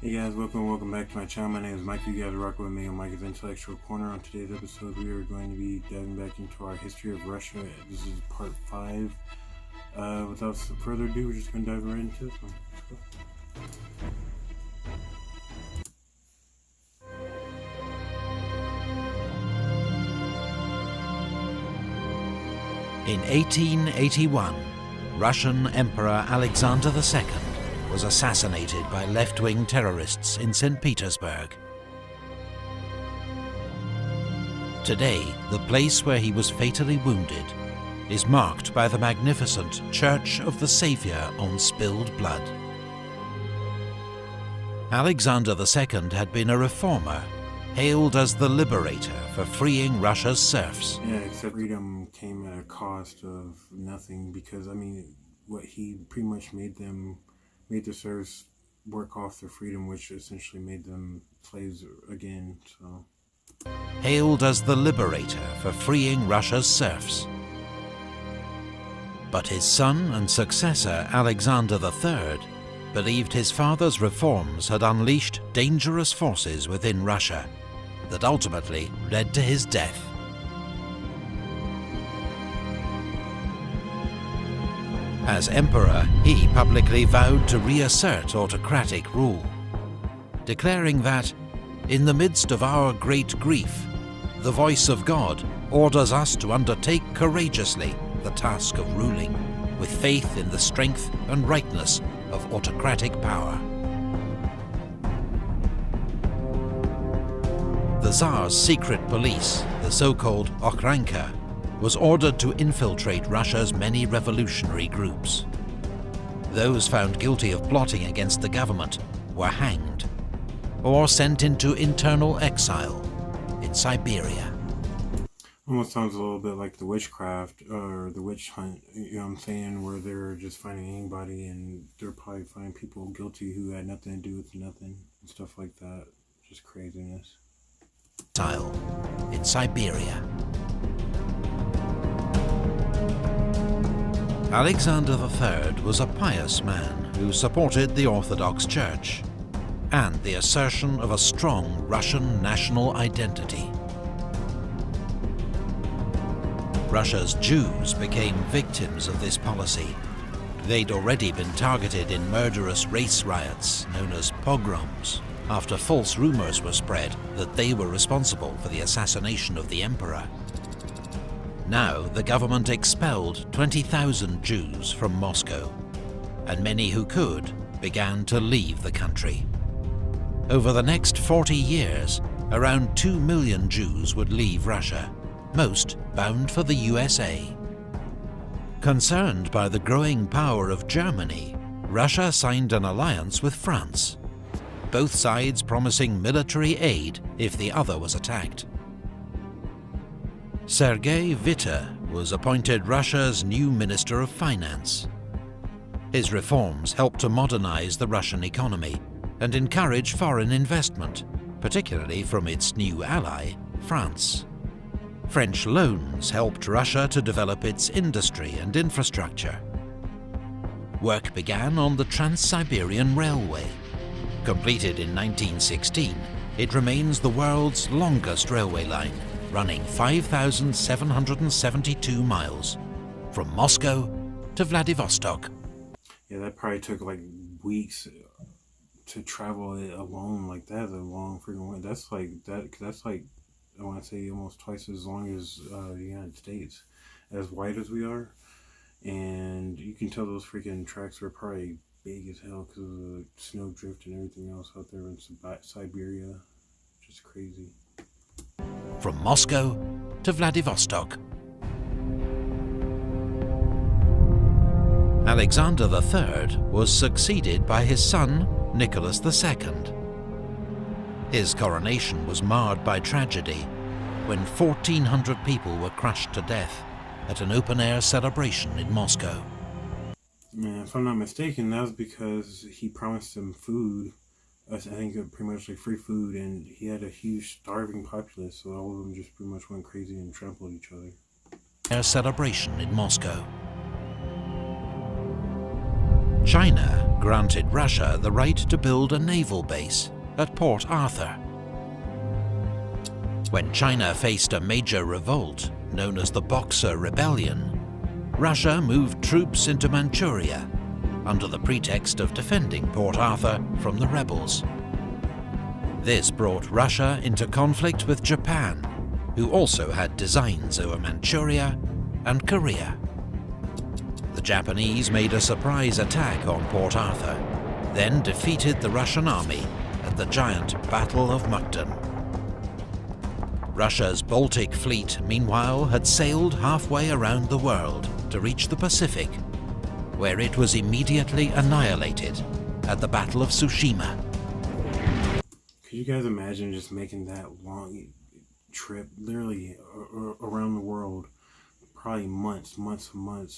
Hey guys, welcome back to my channel. My name is Mike. You guys are rocking with me on Mike's Intellectual Corner. On today's episode, we are going to be diving back into our history of Russia. This is part 5. Without further ado, we're just going to dive right into this one. In 1881, Russian Emperor Alexander II was assassinated by left-wing terrorists in St. Petersburg. Today, the place where he was fatally wounded is marked by the magnificent Church of the Saviour on Spilled Blood. Alexander II had been a reformer, hailed as the liberator for freeing Russia's serfs. Yeah, except freedom came at a cost of nothing because, what he pretty much made the serfs work off their freedom, which essentially made them slaves again, so. Hailed as the liberator for freeing Russia's serfs. But his son and successor, Alexander III, believed his father's reforms had unleashed dangerous forces within Russia that ultimately led to his death. As emperor, he publicly vowed to reassert autocratic rule, declaring that, in the midst of our great grief, the voice of God orders us to undertake courageously the task of ruling, with faith in the strength and rightness of autocratic power. The Tsar's secret police, the so-called Okhranka, was ordered to infiltrate Russia's many revolutionary groups. Those found guilty of plotting against the government were hanged or sent into internal exile in Siberia. Almost sounds a little bit like the witchcraft or the witch hunt, you know what I'm saying, where they're just finding anybody and they're probably finding people guilty who had nothing to do with nothing and stuff like that. Just craziness. Exile in Siberia. Alexander III was a pious man who supported the Orthodox Church and the assertion of a strong Russian national identity. Russia's Jews became victims of this policy. They'd already been targeted in murderous race riots known as pogroms, after false rumors were spread that they were responsible for the assassination of the emperor. Now the government expelled 20,000 Jews from Moscow, and many who could began to leave the country. Over the next 40 years, around 2 million Jews would leave Russia, most bound for the USA. Concerned by the growing power of Germany, Russia signed an alliance with France, both sides promising military aid if the other was attacked. Sergei Witte was appointed Russia's new Minister of Finance. His reforms helped to modernize the Russian economy and encourage foreign investment, particularly from its new ally, France. French loans helped Russia to develop its industry and infrastructure. Work began on the Trans-Siberian Railway. Completed in 1916, it remains the world's longest railway line, running 5,772 miles, from Moscow to Vladivostok. Yeah, that probably took like weeks to travel it alone like that. A long freaking way. That's like I want to say almost twice as long as the United States, as wide as we are, and you can tell those freaking tracks were probably big as hell because of the snow drift and everything else out there in Siberia. Just crazy. From Moscow to Vladivostok. Alexander III was succeeded by his son, Nicholas II. His coronation was marred by tragedy when 1,400 people were crushed to death at an open-air celebration in Moscow. Man, if I'm not mistaken, that was because he promised them food. I think pretty much like free food, and he had a huge starving populace, so all of them just pretty much went crazy and trampled each other. A celebration in Moscow. China granted Russia the right to build a naval base at Port Arthur. When China faced a major revolt known as the Boxer Rebellion, Russia moved troops into Manchuria under the pretext of defending Port Arthur from the rebels. This brought Russia into conflict with Japan, who also had designs over Manchuria and Korea. The Japanese made a surprise attack on Port Arthur, then defeated the Russian army at the giant Battle of Mukden. Russia's Baltic Fleet, meanwhile, had sailed halfway around the world to reach the Pacific, where it was immediately annihilated at the Battle of Tsushima. Could you guys imagine just making that long trip, literally around the world, probably months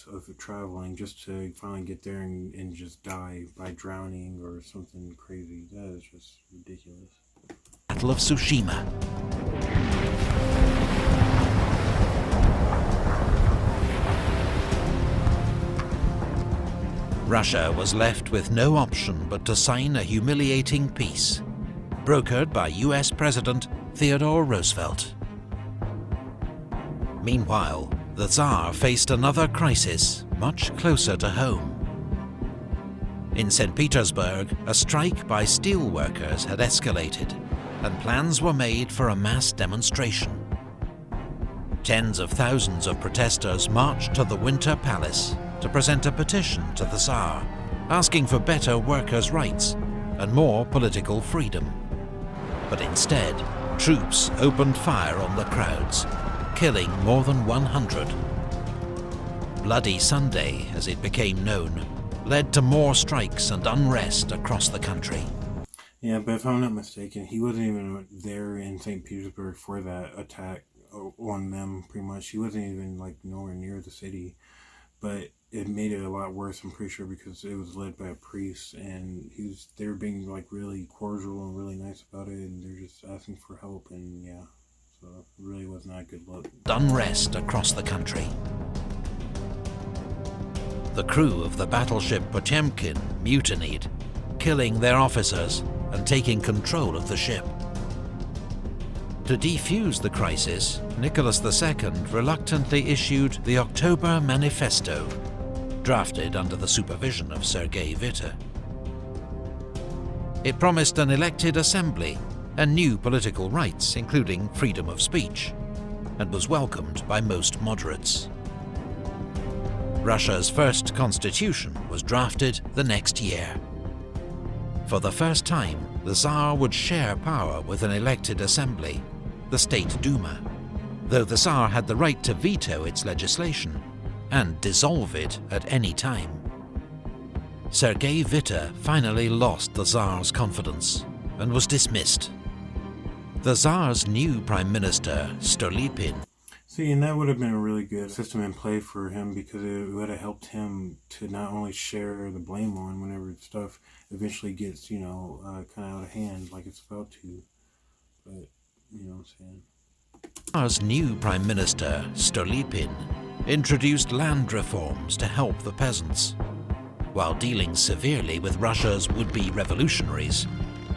of traveling just to finally get there and just die by drowning or something crazy? That is just ridiculous. Battle of Tsushima. Russia was left with no option but to sign a humiliating peace, brokered by US President Theodore Roosevelt. Meanwhile, the Tsar faced another crisis much closer to home. In St. Petersburg, a strike by steel workers had escalated, and plans were made for a mass demonstration. Tens of thousands of protesters marched to the Winter Palace to present a petition to the Tsar, asking for better workers' rights and more political freedom. But instead, troops opened fire on the crowds, killing more than 100. Bloody Sunday, as it became known, led to more strikes and unrest across the country. Yeah, but if I'm not mistaken, he wasn't even there in St. Petersburg for that attack on them, pretty much. He wasn't even, like, nowhere near the city. But it made it a lot worse, I'm pretty sure, because it was led by a priest, and they were being, like, really cordial and really nice about it, and they're just asking for help, and yeah. So it really was not a good look. Unrest across the country. The crew of the battleship Potemkin mutinied, killing their officers and taking control of the ship. To defuse the crisis, Nicholas II reluctantly issued the October Manifesto, drafted under the supervision of Sergei Witte. It promised an elected assembly and new political rights, including freedom of speech, and was welcomed by most moderates. Russia's first constitution was drafted the next year. For the first time, the Tsar would share power with an elected assembly, the State Duma, though the Tsar had the right to veto its legislation and dissolve it at any time. Sergei Witte finally lost the Tsar's confidence and was dismissed. The Tsar's new Prime Minister, Stolypin. See, and that would have been a really good system in play for him, because it would have helped him to not only share the blame on whenever stuff eventually gets, kind of out of hand like it's about to, but, you know what I'm saying. Tsar's new Prime Minister, Stolypin, introduced land reforms to help the peasants, while dealing severely with Russia's would-be revolutionaries,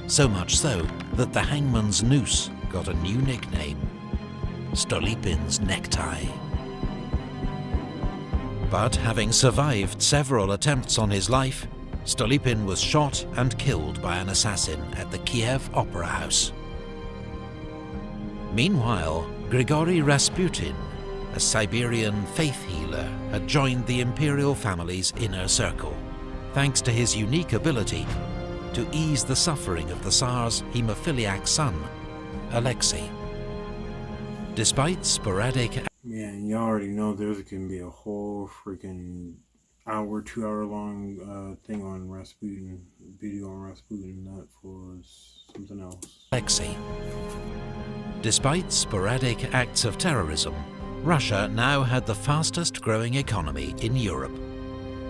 so much so that the hangman's noose got a new nickname, Stolypin's necktie. But having survived several attempts on his life, Stolypin was shot and killed by an assassin at the Kiev Opera House. Meanwhile, Grigory Rasputin, a Siberian faith healer, had joined the imperial family's inner circle, thanks to his unique ability to ease the suffering of the Tsar's hemophiliac son, Alexei. Despite sporadic... Yeah, and you already know there's going to be a whole freaking 2-hour long thing on Rasputin, video on Rasputin. That was something else. Alexei. Despite sporadic acts of terrorism, Russia now had the fastest growing economy in Europe.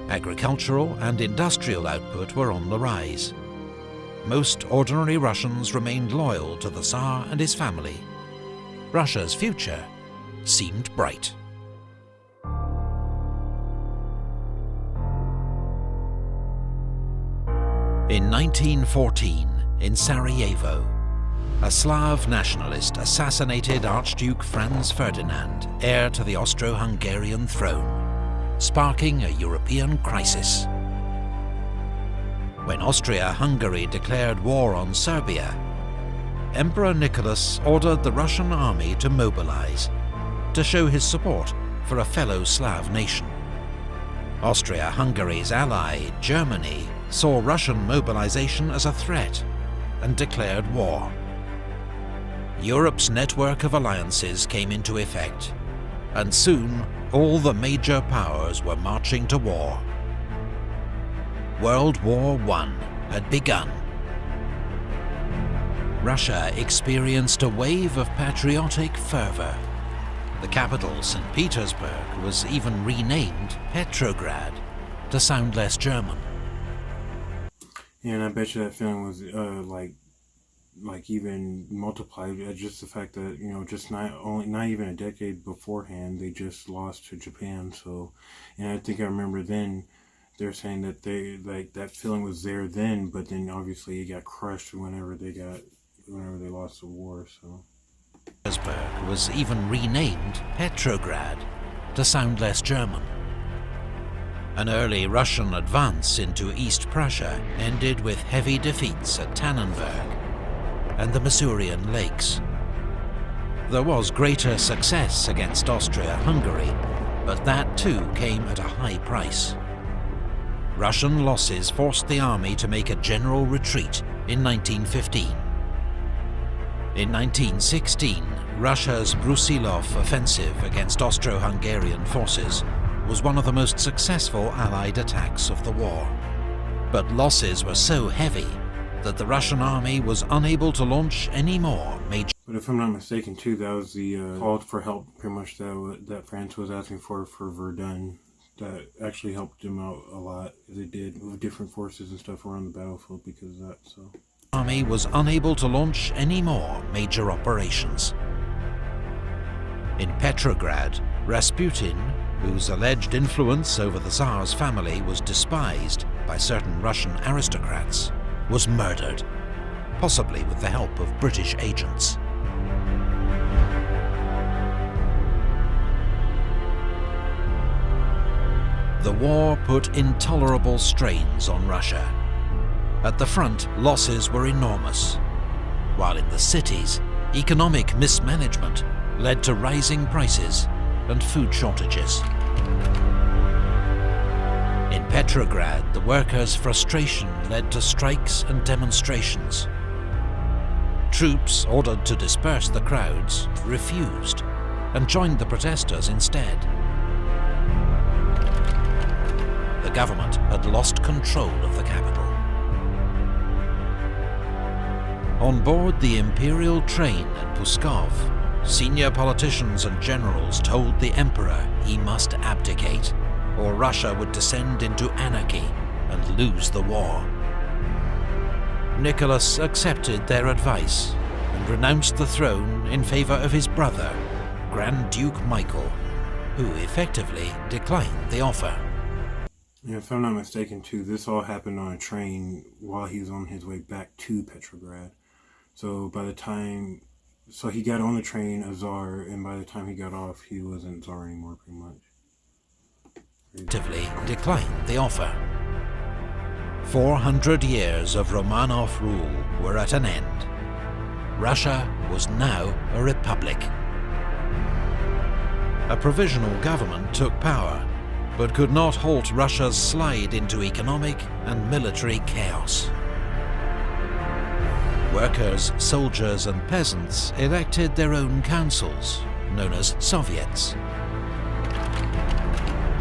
Agricultural and industrial output were on the rise. Most ordinary Russians remained loyal to the Tsar and his family. Russia's future seemed bright. In 1914, in Sarajevo, a Slav nationalist assassinated Archduke Franz Ferdinand, heir to the Austro-Hungarian throne, sparking a European crisis. When Austria-Hungary declared war on Serbia, Emperor Nicholas ordered the Russian army to mobilize, to show his support for a fellow Slav nation. Austria-Hungary's ally, Germany, saw Russian mobilization as a threat and declared war. Europe's network of alliances came into effect, and soon all the major powers were marching to war. World War I had begun. Russia experienced a wave of patriotic fervor. The capital, St. Petersburg, was even renamed Petrograd to sound less German. Yeah, and I bet you that feeling was like even multiplied at just the fact that, you know, just not even a decade beforehand they just lost to Japan. So, and I think I remember then they're saying that they that feeling was there then, but then obviously it got crushed whenever they lost the war. So Petersburg was even renamed Petrograd to sound less German. An early Russian advance into East Prussia ended with heavy defeats at Tannenberg and the Masurian Lakes. There was greater success against Austria-Hungary, but that too came at a high price. Russian losses forced the army to make a general retreat in 1915. In 1916, Russia's Brusilov offensive against Austro-Hungarian forces was one of the most successful Allied attacks of the war. But losses were so heavy that the Russian army was unable to launch any more major... But if I'm not mistaken too, that was the call for help pretty much that France was asking for Verdun. That actually helped them out a lot, as it did, with different forces and stuff around the battlefield because of that, so... army was unable to launch any more major operations. In Petrograd, Rasputin, whose alleged influence over the Tsar's family was despised by certain Russian aristocrats, was murdered, possibly with the help of British agents. The war put intolerable strains on Russia. At the front, losses were enormous, while in the cities, economic mismanagement led to rising prices and food shortages. In Petrograd, the workers' frustration led to strikes and demonstrations. Troops ordered to disperse the crowds refused and joined the protesters instead. The government had lost control of the capital. On board the imperial train at Puskov, senior politicians and generals told the emperor he must abdicate, or Russia would descend into anarchy and lose the war. Nicholas accepted their advice and renounced the throne in favor of his brother, Grand Duke Michael, who effectively declined the offer. Yeah, if I'm not mistaken too, this all happened on a train while he was on his way back to Petrograd. So by the time, he got on the train a Tsar, and by the time he got off, he wasn't Tsar anymore, pretty much. Effectively declined the offer. 400 years of Romanov rule were at an end. Russia was now a republic. A provisional government took power, but could not halt Russia's slide into economic and military chaos. Workers, soldiers and peasants elected their own councils, known as Soviets.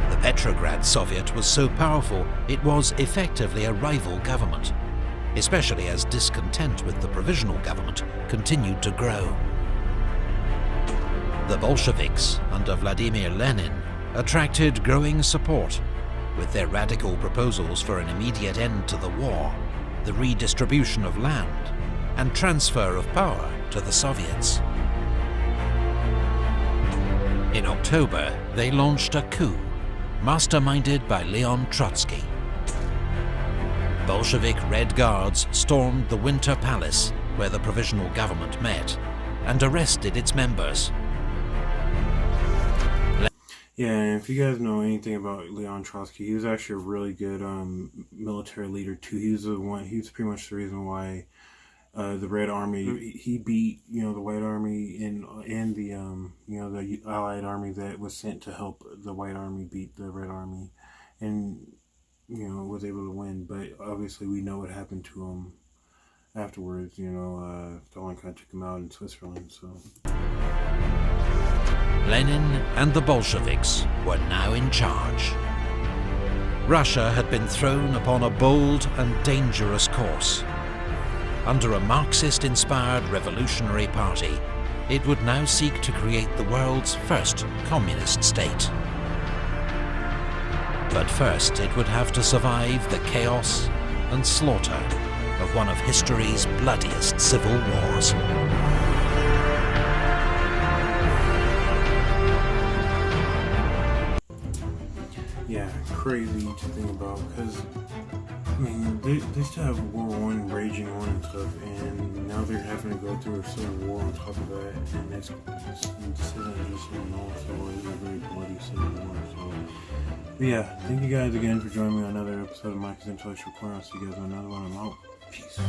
The Petrograd Soviet was so powerful it was effectively a rival government, especially as discontent with the provisional government continued to grow. The Bolsheviks, under Vladimir Lenin, attracted growing support, with their radical proposals for an immediate end to the war, the redistribution of land, and transfer of power to the Soviets. In October, they launched a coup, masterminded by Leon Trotsky. Bolshevik Red Guards stormed the Winter Palace, where the provisional government met, and arrested its members. Yeah, and if you guys know anything about Leon Trotsky, he was actually a really good military leader too. He was pretty much the reason why the Red Army, he beat, the White Army and the the Allied Army that was sent to help the White Army beat the Red Army, and was able to win. But obviously we know what happened to him afterwards. Stalin kind of took him out in Switzerland. So Lenin and the Bolsheviks were now in charge. Russia had been thrown upon a bold and dangerous course. Under a Marxist-inspired revolutionary party, it would now seek to create the world's first communist state. But first, it would have to survive the chaos and slaughter of one of history's bloodiest civil wars. yeah, crazy to think about, because they still have World War I raging on and stuff, and now they're having to go through a civil war on top of that, and this isn't just also it's a very bloody civil war. So, but yeah, thank you guys again for joining me on another episode of Mike's Intellectual Corner. I'll see you guys on another one. I'm out. Peace.